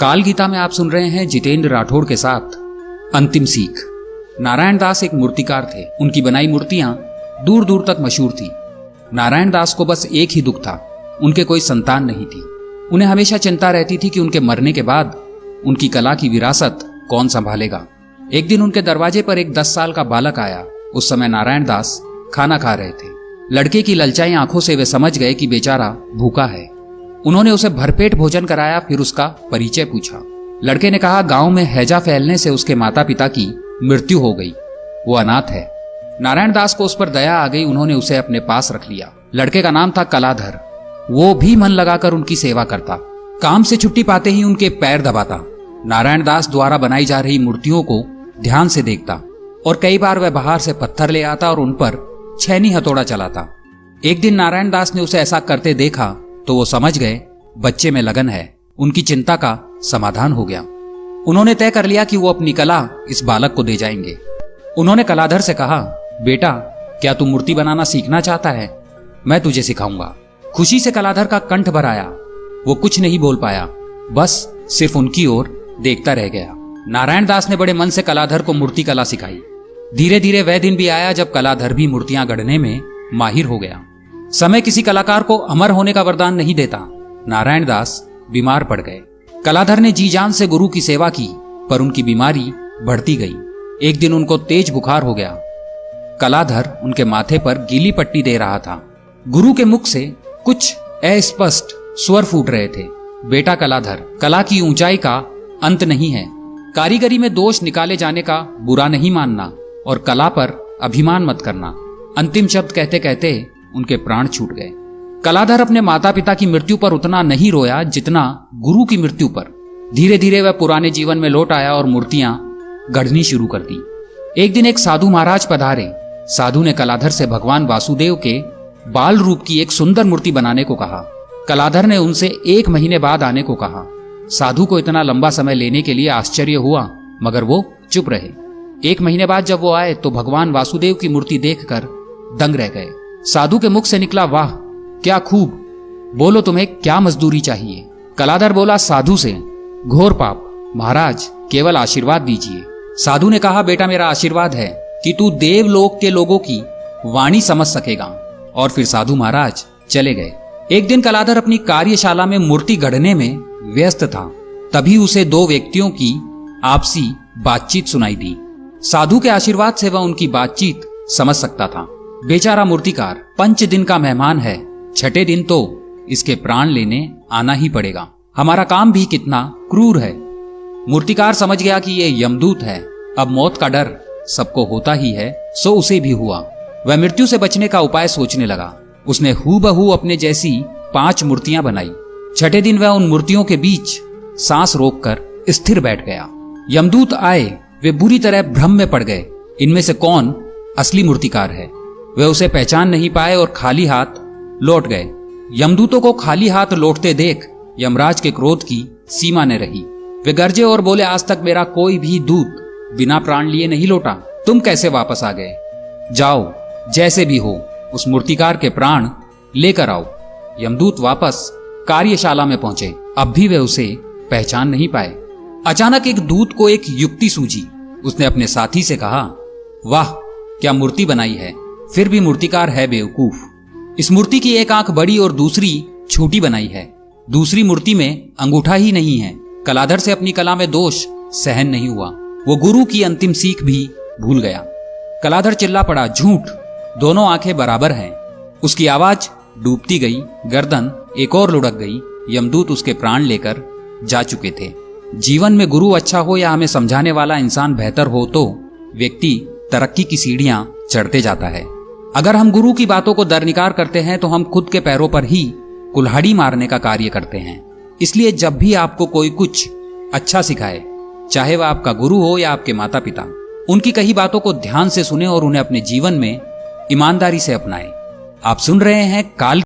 काल गीता में आप सुन रहे हैं जितेंद्र राठौड़ के साथ अंतिम सीख। नारायण दास एक मूर्तिकार थे। उनकी बनाई मूर्तियां दूर दूर तक मशहूर थी। नारायण दास को बस एक ही दुख था, उनके कोई संतान नहीं थी। उन्हें हमेशा चिंता रहती थी कि उनके मरने के बाद उनकी कला की विरासत कौन संभालेगा। एक दिन उनके दरवाजे पर एक 10 साल का बालक आया। उस समय नारायण दास खाना खा रहे थे। लड़के की ललचाई आंखों से वे समझ गए कि बेचारा भूखा है। उन्होंने उसे भरपेट भोजन कराया, फिर उसका परिचय पूछा। लड़के ने कहा, गांव में हैजा फैलने से उसके माता पिता की मृत्यु हो गई, वो अनाथ है। नारायण दास को उस पर दया आ गई। उन्होंने उसे अपने पास रख लिया। लड़के का नाम था कलाधर। वो भी मन लगाकर उनकी सेवा करता। काम से छुट्टी पाते ही उनके पैर दबाता। नारायण दास द्वारा बनाई जा रही मूर्तियों को ध्यान से देखता और कई बार वह बाहर से पत्थर ले आता और उन पर छैनी हथौड़ा चलाता। एक दिन नारायण दास ने उसे ऐसा करते देखा तो वो समझ गए बच्चे में लगन है। उनकी चिंता का समाधान हो गया। उन्होंने तय कर लिया कि वो अपनी कला इस बालक को दे जाएंगे। उन्होंने कलाधर से कहा, बेटा क्या तू मूर्ति बनाना सीखना चाहता है? मैं तुझे सिखाऊंगा। खुशी से कलाधर का कंठ भर आया। वो कुछ नहीं बोल पाया, बस सिर्फ उनकी ओर देखता रह गया। नारायण दास ने बड़े मन से कलाधर को मूर्ति कला सिखाई। धीरे धीरे वह दिन भी आया जब कलाधर भी मूर्तियां गढ़ने में माहिर हो गया। समय किसी कलाकार को अमर होने का वरदान नहीं देता। नारायण दास बीमार पड़ गए। कलाधर ने जी जान से गुरु की सेवा की, पर उनकी बीमारी बढ़ती गई। एक दिन उनको तेज बुखार हो गया। कलाधर उनके माथे पर गीली पट्टी दे रहा था। गुरु के मुख से कुछ अस्पष्ट स्वर फूट रहे थे। बेटा कलाधर, कला की ऊंचाई का अंत नहीं है। कारीगरी में दोष निकाले जाने का बुरा नहीं मानना और कला पर अभिमान मत करना। अंतिम शब्द कहते कहते उनके प्राण छूट गए। कलाधर अपने माता पिता की मृत्यु पर उतना नहीं रोया जितना गुरु की मृत्यु पर। धीरे धीरे वह पुराने जीवन में लौट आया और मूर्तियां गढ़नी शुरू कर दी। एक दिन एक साधु महाराज पधारे। साधु ने कलाधर से भगवान वासुदेव के बाल रूप की एक सुंदर मूर्ति बनाने को कहा। कलाधर ने उनसे 1 महीने बाद आने को कहा। साधु को इतना लंबा समय लेने के लिए आश्चर्य हुआ, मगर वो चुप रहे। 1 महीने बाद जब वो आए तो भगवान वासुदेव की मूर्ति देखकर दंग रह गए। साधु के मुख से निकला, वाह क्या खूब, बोलो तुम्हें क्या मजदूरी चाहिए? कलाधर बोला साधु से, घोर पाप महाराज, केवल आशीर्वाद दीजिए। साधु ने कहा, बेटा मेरा आशीर्वाद है कि तू देवलोक के लोगों की वाणी समझ सकेगा। और फिर साधु महाराज चले गए। एक दिन कलाधर अपनी कार्यशाला में मूर्ति गढ़ने में व्यस्त था। तभी उसे 2 व्यक्तियों की आपसी बातचीत सुनाई दी। साधु के आशीर्वाद से वह उनकी बातचीत समझ सकता था। बेचारा मूर्तिकार 5 दिन का मेहमान है, 6ठे दिन तो इसके प्राण लेने आना ही पड़ेगा। हमारा काम भी कितना क्रूर है। मूर्तिकार समझ गया कि ये यमदूत है। अब मौत का डर सबको होता ही है, सो उसे भी हुआ। वह मृत्यु से बचने का उपाय सोचने लगा। उसने हूबहू अपने जैसी 5 मूर्तियां बनाई। 6ठे दिन वह उन मूर्तियों के बीच सांस रोककर स्थिर बैठ गया। यमदूत आए। वे बुरी तरह भ्रम में पड़ गए। इनमें से कौन असली मूर्तिकार है? वे उसे पहचान नहीं पाए और खाली हाथ लौट गए। यमदूतों को खाली हाथ लौटते देख यमराज के क्रोध की सीमा न रही। वे गरजे और बोले, आज तक मेरा कोई भी दूत बिना प्राण लिए नहीं लौटा। तुम कैसे वापस आ गए? जाओ, जैसे भी हो उस मूर्तिकार के प्राण लेकर आओ। यमदूत वापस कार्यशाला में पहुंचे। अब भी वे उसे पहचान नहीं पाए। अचानक एक दूत को एक युक्ति सूझी। उसने अपने साथी से कहा, वाह क्या मूर्ति बनाई है, फिर भी मूर्तिकार है बेवकूफ। इस मूर्ति की एक आंख बड़ी और दूसरी छोटी बनाई है। दूसरी मूर्ति में अंगूठा ही नहीं है। कलाधर से अपनी कला में दोष सहन नहीं हुआ। वो गुरु की अंतिम सीख भी भूल गया। कलाधर चिल्ला पड़ा, झूठ, दोनों आंखें बराबर हैं। उसकी आवाज डूबती गई। गर्दन एक और लुढ़क गई। यमदूत उसके प्राण लेकर जा चुके थे। जीवन में गुरु अच्छा हो या हमें समझाने वाला इंसान बेहतर हो तो व्यक्ति तरक्की की सीढ़ियां चढ़ते जाता है। अगर हम गुरु की बातों को दरनिकार करते हैं तो हम खुद के पैरों पर ही कुल्हाड़ी मारने का कार्य करते हैं। इसलिए जब भी आपको कोई कुछ अच्छा सिखाए, चाहे वह आपका गुरु हो या आपके माता पिता, उनकी कही बातों को ध्यान से सुने और उन्हें अपने जीवन में ईमानदारी से अपनाएं। आप सुन रहे हैं काल